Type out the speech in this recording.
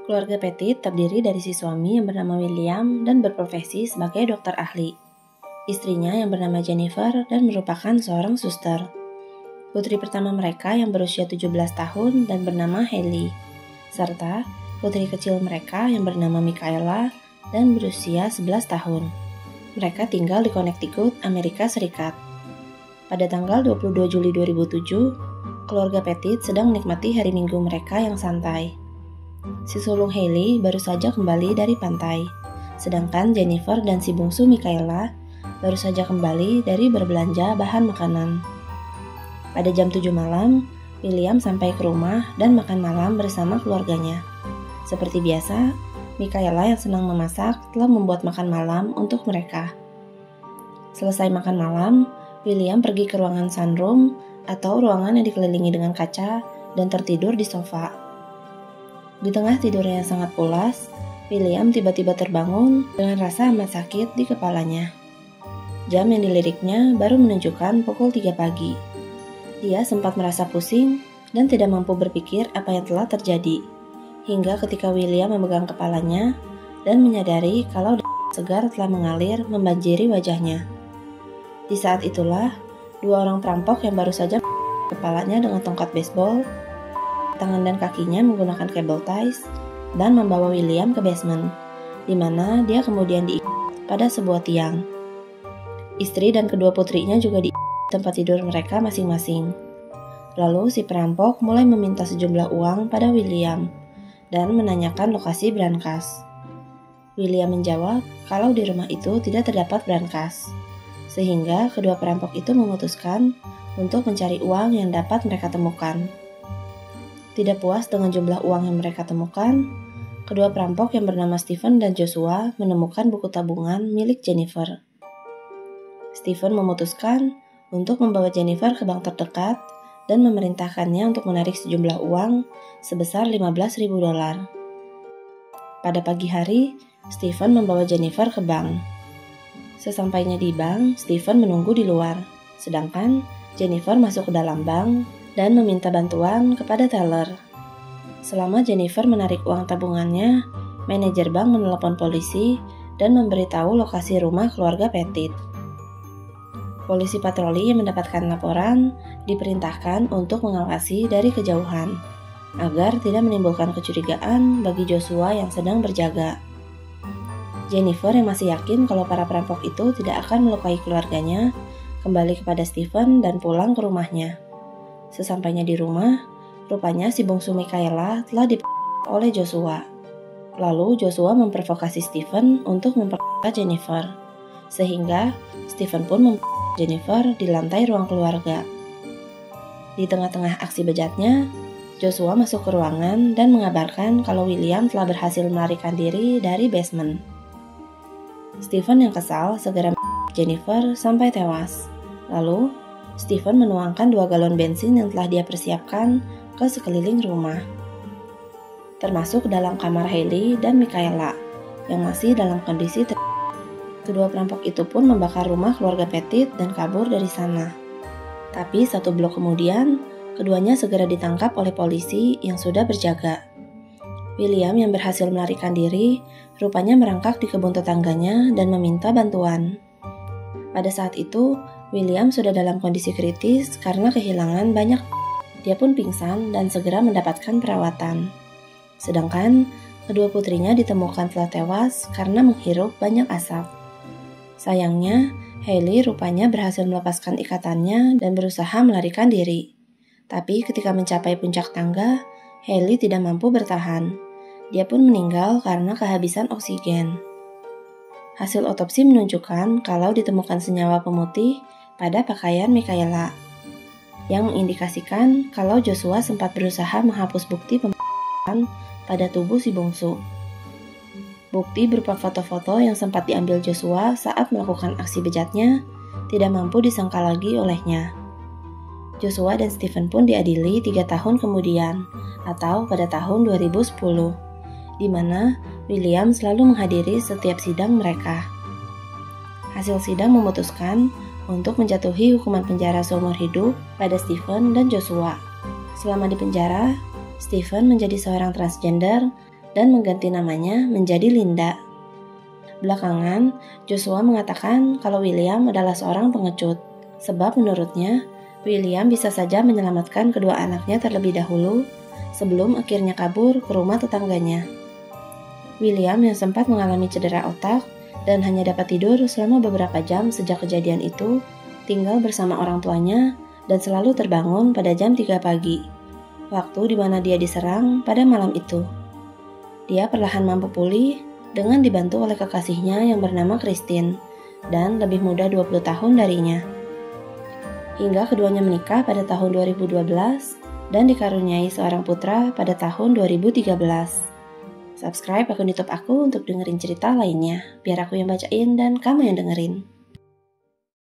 Keluarga Petit terdiri dari si suami yang bernama William dan berprofesi sebagai dokter ahli, istrinya yang bernama Jennifer dan merupakan seorang suster, putri pertama mereka yang berusia 17 tahun dan bernama Hailey, serta putri kecil mereka yang bernama Michaela dan berusia 11 tahun. Mereka tinggal di Connecticut, Amerika Serikat. Pada tanggal 22 Juli 2007, keluarga Petit sedang menikmati hari Minggu mereka yang santai. Si sulung Hailey baru saja kembali dari pantai, sedangkan Jennifer dan si bungsu Michaela baru saja kembali dari berbelanja bahan makanan. Pada jam 7 malam, William sampai ke rumah dan makan malam bersama keluarganya. Seperti biasa, Michaela yang senang memasak telah membuat makan malam untuk mereka. Selesai makan malam, William pergi ke ruangan sunroom atau ruangan yang dikelilingi dengan kaca dan tertidur di sofa. Di tengah tidurnya yang sangat pulas, William tiba-tiba terbangun dengan rasa amat sakit di kepalanya. Jam yang diliriknya baru menunjukkan pukul 3 pagi. Dia sempat merasa pusing dan tidak mampu berpikir apa yang telah terjadi, hingga ketika William memegang kepalanya dan menyadari kalau segar telah mengalir membanjiri wajahnya. Di saat itulah, dua orang perampok yang baru saja kepalanya dengan tongkat baseball, tangan dan kakinya menggunakan cable ties, dan membawa William ke basement, di mana dia kemudian diikat pada sebuah tiang. Istri dan kedua putrinya juga di tempat tidur mereka masing-masing. Lalu si perampok mulai meminta sejumlah uang pada William dan menanyakan lokasi brankas. William menjawab kalau di rumah itu tidak terdapat brankas, sehingga kedua perampok itu memutuskan untuk mencari uang yang dapat mereka temukan. Tidak puas dengan jumlah uang yang mereka temukan, kedua perampok yang bernama Stephen dan Joshua menemukan buku tabungan milik Jennifer. Stephen memutuskan untuk membawa Jennifer ke bank terdekat dan memerintahkannya untuk menarik sejumlah uang sebesar $15.000. Pada pagi hari, Stephen membawa Jennifer ke bank. Sesampainya di bank, Stephen menunggu di luar, sedangkan Jennifer masuk ke dalam bank dan meminta bantuan kepada teller. Selama Jennifer menarik uang tabungannya, manajer bank menelepon polisi dan memberitahu lokasi rumah keluarga Petit. Polisi patroli yang mendapatkan laporan diperintahkan untuk mengawasi dari kejauhan, agar tidak menimbulkan kecurigaan bagi Joshua yang sedang berjaga. Jennifer yang masih yakin kalau para perampok itu tidak akan melukai keluarganya, kembali kepada Stephen dan pulang ke rumahnya. Sesampainya di rumah, rupanya si bungsu Michaela telah diperkosa oleh Joshua. Lalu Joshua memprovokasi Stephen untuk memperkosa Jennifer, sehingga Stephen pun memperkosa Jennifer di lantai ruang keluarga. Di tengah-tengah aksi bejatnya, Joshua masuk ke ruangan dan mengabarkan kalau William telah berhasil melarikan diri dari basement. Stephen yang kesal segera Jennifer sampai tewas. Lalu, Stephen menuangkan 2 galon bensin yang telah dia persiapkan ke sekeliling rumah, termasuk dalam kamar Hailey dan Michaela yang masih dalam kondisi Kedua perampok itu pun membakar rumah keluarga Petit dan kabur dari sana. Tapi 1 blok kemudian, keduanya segera ditangkap oleh polisi yang sudah berjaga. William yang berhasil melarikan diri, rupanya merangkak di kebun tetangganya dan meminta bantuan. Pada saat itu, William sudah dalam kondisi kritis karena kehilangan banyak. Dia pun pingsan dan segera mendapatkan perawatan. Sedangkan, kedua putrinya ditemukan telah tewas karena menghirup banyak asap. Sayangnya, Hailey rupanya berhasil melepaskan ikatannya dan berusaha melarikan diri. Tapi ketika mencapai puncak tangga, Hailey tidak mampu bertahan. Dia pun meninggal karena kehabisan oksigen. Hasil otopsi menunjukkan kalau ditemukan senyawa pemutih pada pakaian Michaela, yang mengindikasikan kalau Joshua sempat berusaha menghapus bukti pembunuhan pada tubuh si bungsu. Bukti berupa foto-foto yang sempat diambil Joshua saat melakukan aksi bejatnya tidak mampu disangkal lagi olehnya. Joshua dan Stephen pun diadili 3 tahun kemudian, atau pada tahun 2010. Di mana William selalu menghadiri setiap sidang mereka. Hasil sidang memutuskan untuk menjatuhi hukuman penjara seumur hidup pada Stephen dan Joshua. Selama di penjara, Stephen menjadi seorang transgender dan mengganti namanya menjadi Linda. Belakangan, Joshua mengatakan kalau William adalah seorang pengecut, sebab menurutnya William bisa saja menyelamatkan kedua anaknya terlebih dahulu sebelum akhirnya kabur ke rumah tetangganya. William yang sempat mengalami cedera otak dan hanya dapat tidur selama beberapa jam sejak kejadian itu, tinggal bersama orang tuanya dan selalu terbangun pada jam 3 pagi, waktu di mana dia diserang pada malam itu. Dia perlahan mampu pulih dengan dibantu oleh kekasihnya yang bernama Christine dan lebih muda 20 tahun darinya. Hingga keduanya menikah pada tahun 2012 dan dikaruniai seorang putra pada tahun 2013. Subscribe akun YouTube aku untuk dengerin cerita lainnya, biar aku yang bacain dan kamu yang dengerin.